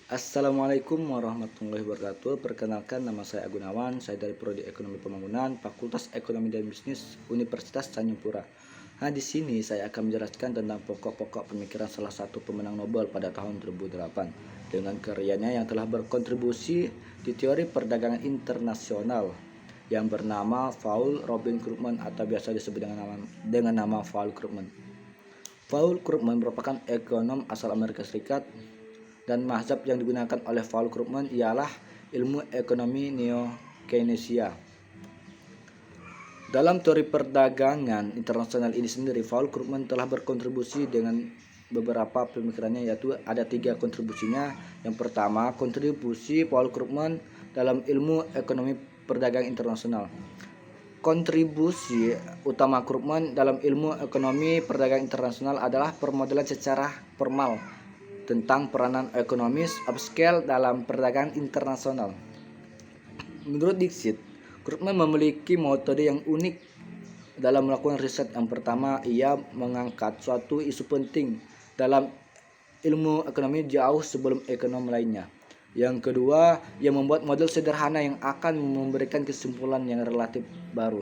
Assalamualaikum warahmatullahi wabarakatuh. Perkenalkan, nama saya Agunawan. Saya dari Prodi Ekonomi Pembangunan, Fakultas Ekonomi dan Bisnis Universitas Tanjung. Nah, di sini saya akan menjelaskan tentang pokok-pokok pemikiran salah satu pemenang Nobel pada tahun 2008 dengan karyanya yang telah berkontribusi di teori perdagangan internasional yang bernama Paul Robin Krugman atau biasa disebut dengan nama Paul Krugman. Paul Krugman merupakan ekonom asal Amerika Serikat, dan mazhab yang digunakan oleh Paul Krugman ialah ilmu ekonomi neo-Keynesian. Dalam teori perdagangan internasional ini sendiri, Paul Krugman telah berkontribusi dengan beberapa pemikirannya, yaitu ada 3 kontribusinya. Yang pertama, kontribusi Paul Krugman dalam ilmu ekonomi perdagangan internasional. Kontribusi utama Krugman dalam ilmu ekonomi perdagangan internasional adalah permodelan secara formal tentang peranan ekonomis upscale dalam perdagangan internasional. Menurut Dixit, Krugman memiliki metode yang unik dalam melakukan riset. Yang pertama, ia mengangkat suatu isu penting dalam ilmu ekonomi jauh sebelum ekonom lainnya. Yang kedua, ia membuat model sederhana yang akan memberikan kesimpulan yang relatif baru.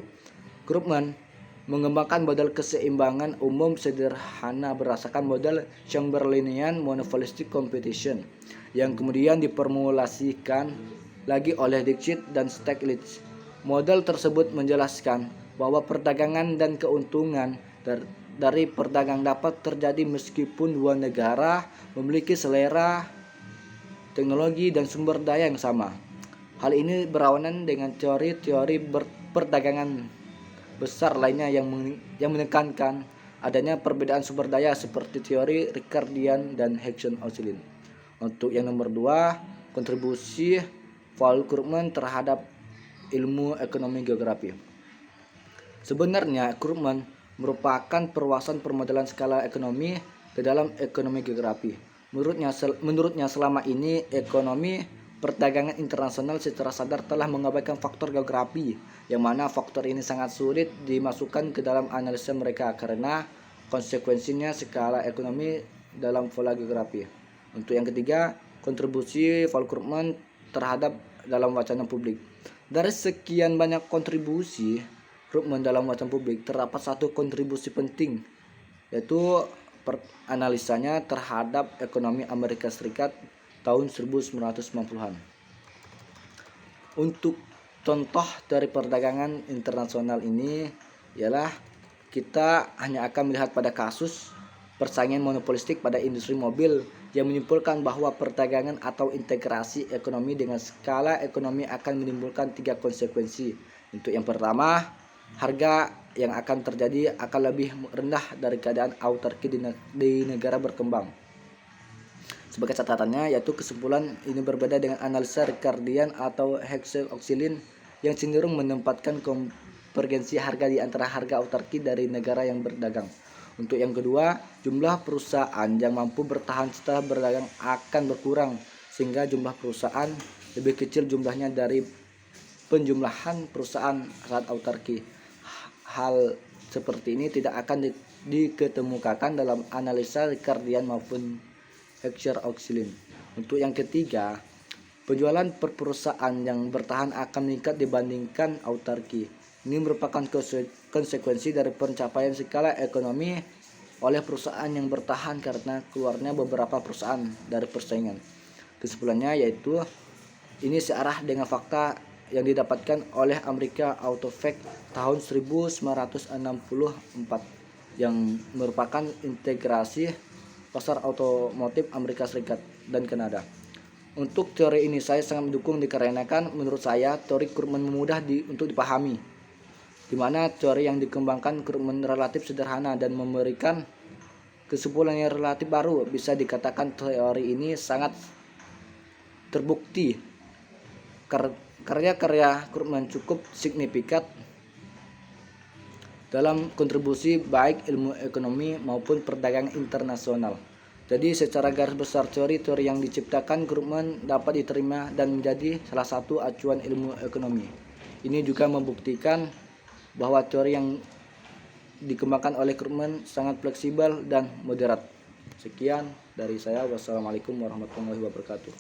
Krugman mengembangkan model keseimbangan umum sederhana berdasarkan model Chamberlainian monopolistic competition yang kemudian diformulasikan lagi oleh Dixit dan Stiglitz. Model tersebut menjelaskan bahwa perdagangan dan keuntungan dari perdagangan dapat terjadi meskipun dua negara memiliki selera, teknologi, dan sumber daya yang sama. Hal ini berlawanan dengan teori-teori perdagangan besar lainnya yang menekankan adanya perbedaan sumber daya seperti teori Ricardian dan Hexon-Oxlin. Untuk yang nomor 2, kontribusi Paul Krugman terhadap ilmu ekonomi geografi. Sebenarnya Krugman merupakan perluasan permodelan skala ekonomi ke dalam ekonomi geografi. Menurutnya selama ini ekonomi perdagangan internasional secara sadar telah mengabaikan faktor geografi, yang mana faktor ini sangat sulit dimasukkan ke dalam analisa mereka karena konsekuensinya skala ekonomi dalam pola geografi. Untuk yang ketiga, kontribusi Paul Krugman terhadap dalam wacana publik. Dari sekian banyak kontribusi Krugman dalam wacana publik, terdapat satu kontribusi penting, yaitu analisanya terhadap ekonomi Amerika Serikat tahun 1990-an. Untuk contoh dari perdagangan internasional ini ialah kita hanya akan melihat pada kasus persaingan monopolistik pada industri mobil yang menyimpulkan bahwa perdagangan atau integrasi ekonomi dengan skala ekonomi akan menimbulkan 3 konsekuensi. Untuk yang pertama, harga yang akan terjadi akan lebih rendah dari keadaan autarki di negara berkembang. Sebagai catatannya, yaitu kesimpulan ini berbeda dengan analisa Ricardian atau Hexon-Oxlin yang cenderung menempatkan konvergensi harga di antara harga autarki dari negara yang berdagang. Untuk yang kedua, jumlah perusahaan yang mampu bertahan setelah berdagang akan berkurang, sehingga jumlah perusahaan lebih kecil jumlahnya dari penjumlahan perusahaan saat autarki. Hal seperti ini tidak akan diketemukan dalam analisa Ricardian maupun Hexon-Oxlin. Untuk yang ketiga, penjualan per perusahaan yang bertahan akan meningkat dibandingkan autarki. Ini merupakan konsekuensi dari pencapaian skala ekonomi oleh perusahaan yang bertahan karena keluarnya beberapa perusahaan dari persaingan. Kesimpulannya yaitu ini searah dengan fakta yang didapatkan oleh American Auto Fact tahun 1964 yang merupakan integrasi pasar otomotif Amerika Serikat dan Kanada. Untuk teori ini saya sangat mendukung dikarenakan menurut saya teori Krugman mudah untuk dipahami, di mana teori yang dikembangkan Krugman relatif sederhana dan memberikan kesimpulan yang relatif baru. Bisa dikatakan teori ini sangat terbukti. Karya-karya Krugman cukup signifikan dalam kontribusi baik ilmu ekonomi maupun perdagangan internasional. Jadi secara garis besar teori-teori yang diciptakan Krugman dapat diterima dan menjadi salah satu acuan ilmu ekonomi. Ini juga membuktikan bahwa teori yang dikembangkan oleh Krugman sangat fleksibel dan moderat. Sekian. dari saya. Wassalamualaikum warahmatullahi wabarakatuh.